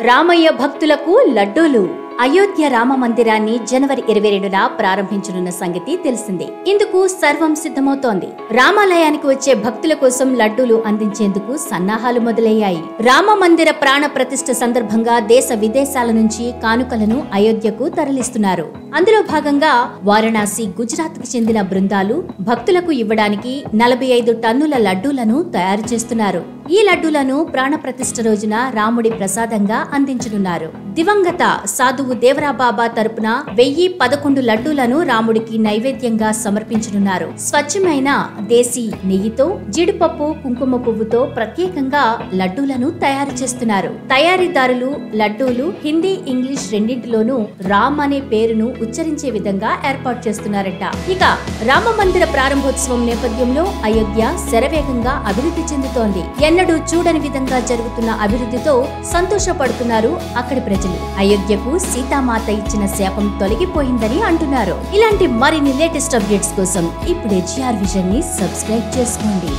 రామయ్య భక్తులకు లడ్డూలు. అయోధ్య రామ మందిరాన్ని జనవరి 22న ప్రారంభించనున్న సంగతి తెలిసిందే. ఇందుకు సర్వం సిద్ధమవుతోంది. రామాలయానికి వచ్చే భక్తుల కోసం లడ్డూలు అందించేందుకు సన్నాహాలు మొదలయ్యాయి. రామ మందిర ప్రాణ ప్రతిష్ఠ సందర్భంగా దేశ విదేశాల నుంచి కానుకలను అయోధ్యకు తరలిస్తున్నారు. అందులో భాగంగా వారణాసి, గుజరాత్ కు చెందిన బృందాలు భక్తులకు ఇవ్వడానికి 45 టన్నుల లడ్డూలను తయారు చేస్తున్నారు. ఈ లడ్డూలను ప్రాణ ప్రతిష్ఠ రోజున రాముడి ప్రసాదంగా అందించనున్నారు. దివంగత సాధువు దేవరాబాబా తరపున 1011 లడ్డూలను రాముడికి నైవేద్యంగా సమర్పించనున్నారు. స్వచ్ఛమైన దేశీ నెయ్యితో, జీడిపప్పు, కుంకుమ పువ్వుతో ప్రత్యేకంగా లడ్డూలను తయారు చేస్తున్నారు. తయారీదారులు లడ్డూలు హిందీ, ఇంగ్లీష్ రెండింటిలోనూ రామ్ అనే పేరును ఉచ్చరించే విధంగా ఏర్పాటు చేస్తున్నారట. ఇక రామ మందిర ప్రారంభోత్సవం నేపథ్యంలో అయోధ్య శరవేగంగా అభివృద్ధి చెందుతోంది. ఎన్నడూ చూడని విధంగా జరుగుతున్న అభివృద్ధితో సంతోషపడుతున్నారు అక్కడి ప్రజలు. అయోధ్యకు సీతామాత ఇచ్చిన శాపం తొలగిపోయిందని అంటున్నారు. ఇలాంటి మరిన్ని లేటెస్ట్ అప్డేట్స్ కోసం ఇప్పుడే జిఆర్ విజన్ ని సబ్స్క్రైబ్ చేసుకోండి.